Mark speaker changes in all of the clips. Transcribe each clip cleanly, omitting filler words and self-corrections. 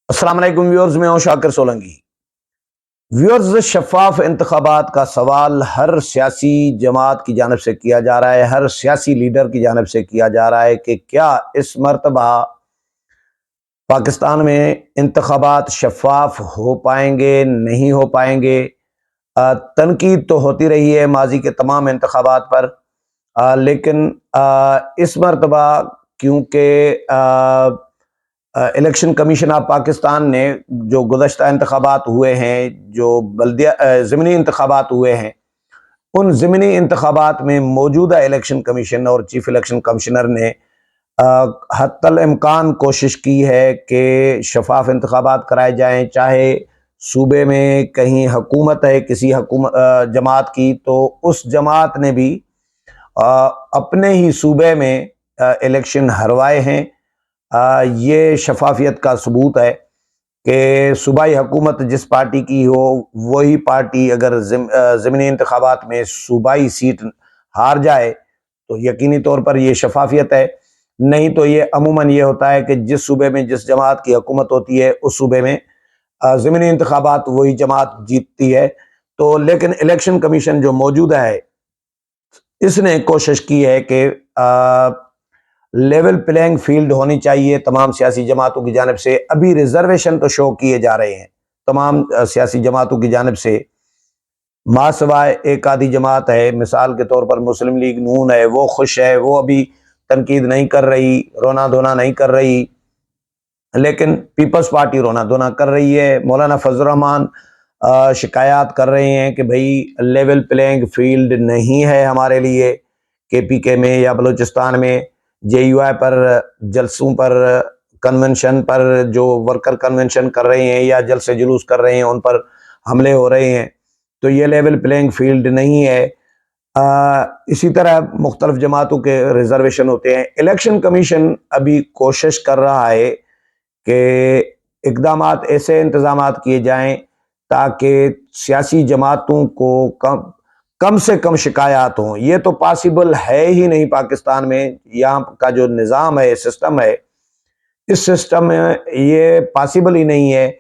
Speaker 1: السلام علیکم ویورز، میں ہوں شاکر سولنگی۔ ویورز، شفاف انتخابات کا سوال ہر سیاسی جماعت کی جانب سے کیا جا رہا ہے، ہر سیاسی لیڈر کی جانب سے کیا جا رہا ہے کہ کیا اس مرتبہ پاکستان میں انتخابات شفاف ہو پائیں گے، نہیں ہو پائیں گے۔ تنقید تو ہوتی رہی ہے ماضی کے تمام انتخابات پر، لیکن اس مرتبہ کیونکہ الیکشن کمیشن آف پاکستان نے جو گزشتہ انتخابات ہوئے ہیں، جو ضمنی انتخابات ہوئے ہیں، ان ضمنی انتخابات میں موجودہ الیکشن کمیشن اور چیف الیکشن کمشنر نے حتی الامکان کوشش کی ہے کہ شفاف انتخابات کرائے جائیں، چاہے صوبے میں کہیں حکومت ہے کسی جماعت کی تو اس جماعت نے بھی اپنے ہی صوبے میں الیکشن ہروائے ہیں۔ یہ شفافیت کا ثبوت ہے کہ صوبائی حکومت جس پارٹی کی ہو، وہی پارٹی اگر ضمنی انتخابات میں صوبائی سیٹ ہار جائے تو یقینی طور پر یہ شفافیت ہے۔ نہیں تو یہ عموماً یہ ہوتا ہے کہ جس صوبے میں جس جماعت کی حکومت ہوتی ہے اس صوبے میں ضمنی انتخابات وہی جماعت جیتتی ہے۔ تو لیکن الیکشن کمیشن جو موجودہ ہے، اس نے کوشش کی ہے کہ لیول پلینگ فیلڈ ہونی چاہیے تمام سیاسی جماعتوں کی جانب سے۔ ابھی ریزرویشن تو شو کیے جا رہے ہیں تمام سیاسی جماعتوں کی جانب سے، ماں سوائے ایک آدھی جماعت ہے، مثال کے طور پر مسلم لیگ نون ہے، وہ خوش ہے، وہ ابھی تنقید نہیں کر رہی، رونا دھونا نہیں کر رہی، لیکن پیپلز پارٹی رونا دھونا کر رہی ہے۔ مولانا فضل الرحمان شکایات کر رہے ہیں کہ بھائی لیول پلینگ فیلڈ نہیں ہے ہمارے لیے، کے پی کے میں یا بلوچستان میں جے یو آئی پر جلسوں پر کنونشن پر جو ورکر کنونشن کر رہے ہیں یا جلسے جلوس کر رہے ہیں ان پر حملے ہو رہے ہیں، تو یہ لیول پلینگ فیلڈ نہیں ہے۔ اسی طرح مختلف جماعتوں کے ریزرویشن ہوتے ہیں۔ الیکشن کمیشن ابھی کوشش کر رہا ہے کہ اقدامات ایسے انتظامات کیے جائیں تاکہ سیاسی جماعتوں کو کم سے کم شکایات ہوں۔ یہ تو پاسبل ہے ہی نہیں پاکستان میں، یہاں کا جو نظام ہے، سسٹم ہے، اس سسٹم میں یہ پاسبل ہی نہیں ہے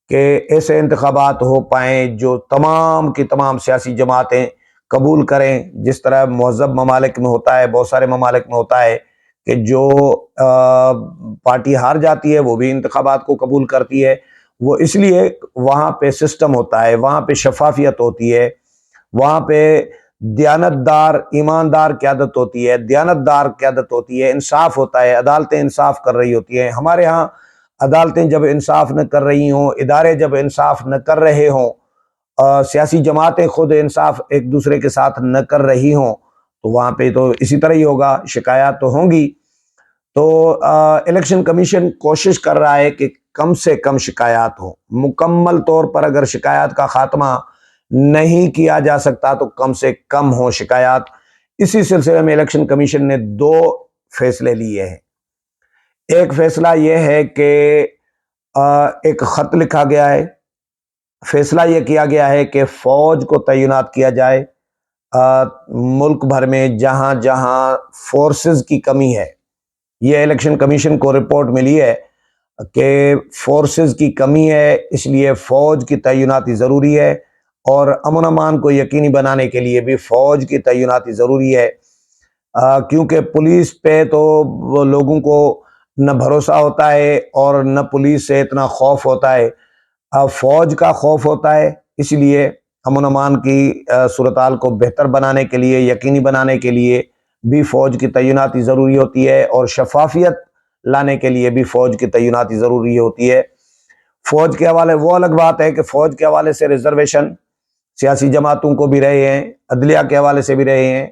Speaker 1: کہ ایسے انتخابات ہو پائیں جو تمام کی تمام سیاسی جماعتیں قبول کریں، جس طرح مہذب ممالک میں ہوتا ہے، بہت سارے ممالک میں ہوتا ہے کہ جو پارٹی ہار جاتی ہے وہ بھی انتخابات کو قبول کرتی ہے۔ وہ اس لیے وہاں پہ سسٹم ہوتا ہے، وہاں پہ شفافیت ہوتی ہے، وہاں پہ دیانتدار ایماندار قیادت ہوتی ہے، دیانتدار قیادت ہوتی ہے، انصاف ہوتا ہے، عدالتیں انصاف کر رہی ہوتی ہیں۔ ہمارے ہاں عدالتیں جب انصاف نہ کر رہی ہوں، ادارے جب انصاف نہ کر رہے ہوں، سیاسی جماعتیں خود انصاف ایک دوسرے کے ساتھ نہ کر رہی ہوں، تو وہاں پہ تو اسی طرح ہی ہوگا، شکایات تو ہوں گی۔ تو الیکشن کمیشن کوشش کر رہا ہے کہ کم سے کم شکایات ہوں۔ مکمل طور پر اگر شکایات کا خاتمہ نہیں کیا جا سکتا تو کم سے کم ہو شکایات۔ اسی سلسلے میں الیکشن کمیشن نے 2 فیصلے لیے ہیں۔ ایک فیصلہ یہ ہے کہ ایک خط لکھا گیا ہے، فیصلہ یہ کیا گیا ہے کہ فوج کو تعینات کیا جائے ملک بھر میں جہاں جہاں فورسز کی کمی ہے۔ یہ الیکشن کمیشن کو رپورٹ ملی ہے کہ فورسز کی کمی ہے، اس لیے فوج کی تعیناتی ضروری ہے، اور امن امان کو یقینی بنانے کے لیے بھی فوج کی تعیناتی ضروری ہے، کیونکہ پولیس پہ تو وہ لوگوں کو نہ بھروسہ ہوتا ہے اور نہ پولیس سے اتنا خوف ہوتا ہے، فوج کا خوف ہوتا ہے۔ اس لیے امن امان کی صورتحال کو بہتر بنانے کے لیے، یقینی بنانے کے لیے بھی فوج کی تعیناتی ضروری ہوتی ہے، اور شفافیت لانے کے لیے بھی فوج کی تعیناتی ضروری ہوتی ہے۔ فوج کے حوالے وہ الگ بات ہے کہ فوج کے حوالے سے ریزرویشن سیاسی جماعتوں کو بھی رہے ہیں، عدلیہ کے حوالے سے بھی رہے ہیں۔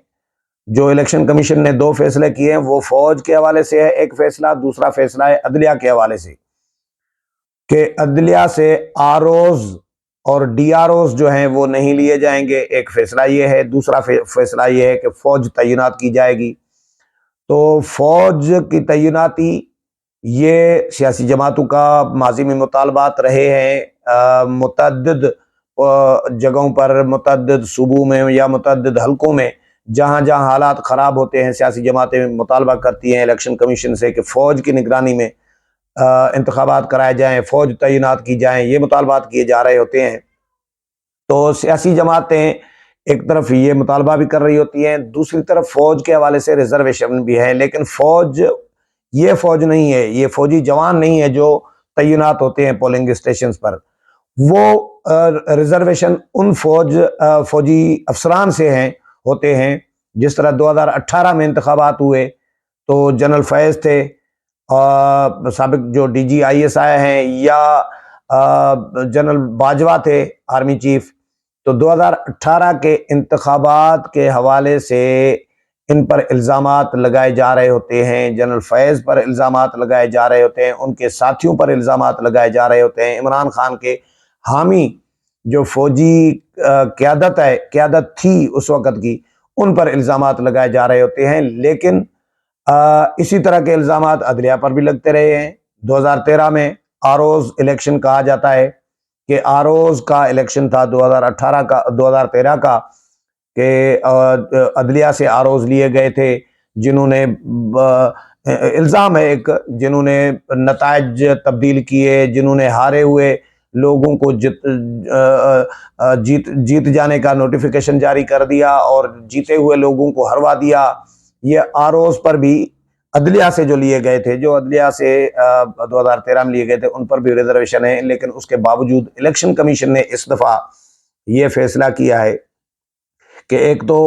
Speaker 1: جو الیکشن کمیشن نے 2 فیصلے کیے ہیں وہ فوج کے حوالے سے ہے ایک فیصلہ، دوسرا فیصلہ ہے عدلیہ کے حوالے سے، کہ عدلیہ سے آر اوز اور ڈی آر اوز جو ہیں وہ نہیں لیے جائیں گے، ایک فیصلہ یہ ہے۔ دوسرا فیصلہ یہ ہے کہ فوج تعینات کی جائے گی۔ تو فوج کی تعیناتی یہ سیاسی جماعتوں کا ماضی میں مطالبات رہے ہیں، متعدد جگہوں پر، متعدد صوبوں میں یا متعدد حلقوں میں جہاں جہاں حالات خراب ہوتے ہیں، سیاسی جماعتیں مطالبہ کرتی ہیں الیکشن کمیشن سے کہ فوج کی نگرانی میں انتخابات کرائے جائیں، فوج تعینات کی جائیں، یہ مطالبات کیے جا رہے ہوتے ہیں۔ تو سیاسی جماعتیں ایک طرف یہ مطالبہ بھی کر رہی ہوتی ہیں، دوسری طرف فوج کے حوالے سے ریزرویشن بھی ہے، لیکن فوج یہ فوج نہیں ہے، یہ فوجی جوان نہیں ہے جو تعینات ہوتے ہیں پولنگ اسٹیشنز پر، وہ ریزرویشن ان فوجی افسران سے ہوتے ہیں۔ جس طرح 2018 میں انتخابات ہوئے تو جنرل فیض تھے، سابق جو D G I S I ہیں، یا جنرل باجوہ تھے آرمی چیف، تو 2018 کے انتخابات کے حوالے سے ان پر الزامات لگائے جا رہے ہوتے ہیں، جنرل فیض پر الزامات لگائے جا رہے ہوتے ہیں، ان کے ساتھیوں پر الزامات لگائے جا رہے ہوتے ہیں، عمران خان کے حامی جو فوجی قیادت تھی اس وقت کی، ان پر الزامات لگائے جا رہے ہوتے ہیں۔ لیکن اسی طرح کے الزامات عدلیہ پر بھی لگتے رہے ہیں۔ 2013 میں آروز الیکشن کہا جاتا ہے کہ آروز کا الیکشن تھا 2013 کا، کہ عدلیہ سے آروز لیے گئے تھے، جنہوں نے الزام ہے ایک، جنہوں نے نتائج تبدیل کیے، جنہوں نے ہارے ہوئے لوگوں کو جیت جانے کا نوٹیفیکیشن جاری کر دیا اور جیتے ہوئے لوگوں کو ہروا دیا۔ یہ آروز پر بھی عدلیہ سے جو لیے گئے تھے، جو عدلیہ سے 2013 میں لیے گئے تھے، ان پر بھی ریزرویشن ہے، لیکن اس کے باوجود الیکشن کمیشن نے اس دفعہ یہ فیصلہ کیا ہے کہ ایک تو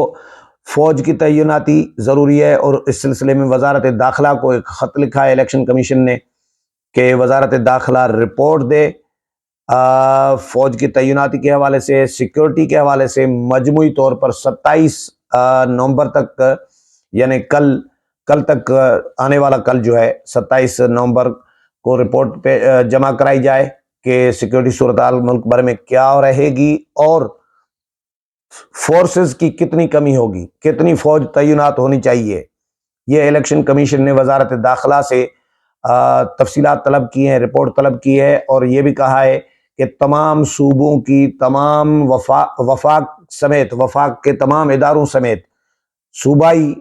Speaker 1: فوج کی تعیناتی ضروری ہے، اور اس سلسلے میں وزارت داخلہ کو ایک خط لکھا ہے الیکشن کمیشن نے کہ وزارت داخلہ رپورٹ دے فوج کی تعیناتی کے حوالے سے، سیکیورٹی کے حوالے سے، مجموعی طور پر 27 نومبر تک، یعنی کل تک، آنے والا کل جو ہے 27 نومبر کو رپورٹ پہ جمع کرائی جائے کہ سیکیورٹی صورتحال ملک بھر میں کیا رہے گی، اور فورسز کی کتنی کمی ہوگی، کتنی فوج تعینات ہونی چاہیے۔ یہ الیکشن کمیشن نے وزارت داخلہ سے تفصیلات طلب کی ہیں، رپورٹ طلب کی ہے، اور یہ بھی کہا ہے کہ تمام صوبوں کی، تمام وفاق کے تمام اداروں سمیت صوبائی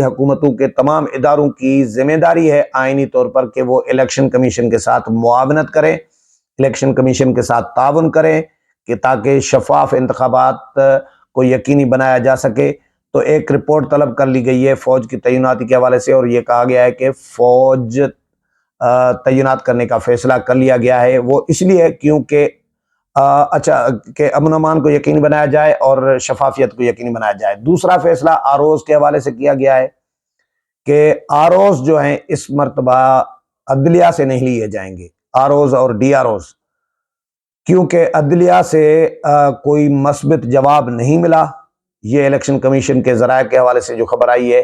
Speaker 1: حکومتوں کے تمام اداروں کی ذمہ داری ہے آئینی طور پر کہ وہ الیکشن کمیشن کے ساتھ معاونت کریں، الیکشن کمیشن کے ساتھ تعاون کریں، کہ تاکہ شفاف انتخابات کو یقینی بنایا جا سکے۔ تو ایک رپورٹ طلب کر لی گئی ہے فوج کی تعیناتی کے حوالے سے، اور یہ کہا گیا ہے کہ فوج تعینات کرنے کا فیصلہ کر لیا گیا ہے۔ وہ اس لیے کیونکہ کہ امن و امان کو یقینی بنایا جائے اور شفافیت کو یقینی بنایا جائے۔ دوسرا فیصلہ آروز کے حوالے سے کیا گیا ہے کہ آروز جو ہیں اس مرتبہ عدلیہ سے نہیں لیے جائیں گے، آروز اور ڈی آروز، کیونکہ عدلیہ سے کوئی مثبت جواب نہیں ملا۔ یہ الیکشن کمیشن کے ذرائع کے حوالے سے جو خبر آئی ہے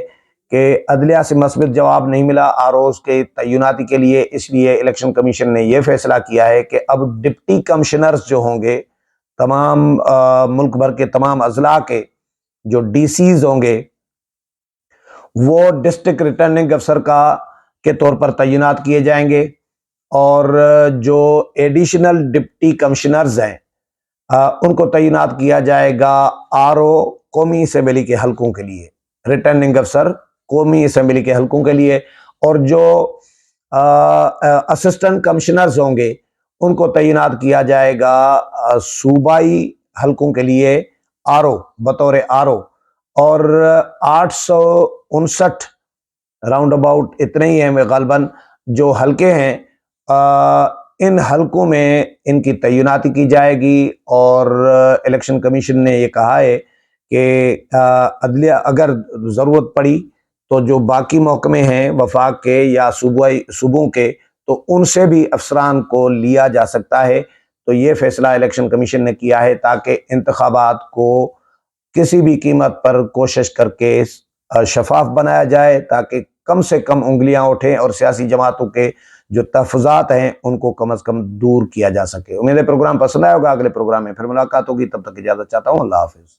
Speaker 1: کہ عدلیہ سے مثبت جواب نہیں ملا آروز کے تعیناتی کے لیے، اس لیے الیکشن کمیشن نے یہ فیصلہ کیا ہے کہ اب ڈپٹی کمشنرز جو ہوں گے، تمام ملک بھر کے تمام اضلاع کے جو ڈی سیز ہوں گے، وہ ڈسٹرکٹ ریٹرننگ افسر کے طور پر تعینات کیے جائیں گے، اور جو ایڈیشنل ڈپٹی کمشنرز ہیں ان کو تعینات کیا جائے گا آرو قومی اسمبلی کے حلقوں کے لیے، ریٹرننگ افسر قومی اسمبلی کے حلقوں کے لیے، اور جو اسسٹنٹ کمشنرز ہوں گے ان کو تعینات کیا جائے گا صوبائی حلقوں کے لیے آرو، بطور آرو، اور 859 راؤنڈ اباؤٹ اتنے ہی ہیں غالباً جو حلقے ہیں، ان حلقوں میں ان کی تعیناتی کی جائے گی۔ اور الیکشن کمیشن نے یہ کہا ہے کہ عدلیہ اگر ضرورت پڑی تو جو باقی محکمے ہیں وفاق کے یا صوبوں کے، تو ان سے بھی افسران کو لیا جا سکتا ہے۔ تو یہ فیصلہ الیکشن کمیشن نے کیا ہے تاکہ انتخابات کو کسی بھی قیمت پر کوشش کر کے شفاف بنایا جائے، تاکہ کم سے کم انگلیاں اٹھیں اور سیاسی جماعتوں کے جو تحفظات ہیں ان کو کم از کم دور کیا جا سکے۔ امید ہے پروگرام پسند آئے ہوگا، اگلے پروگرام میں پھر ملاقات ہوگی، تب تک اجازت چاہتا ہوں، اللہ حافظ۔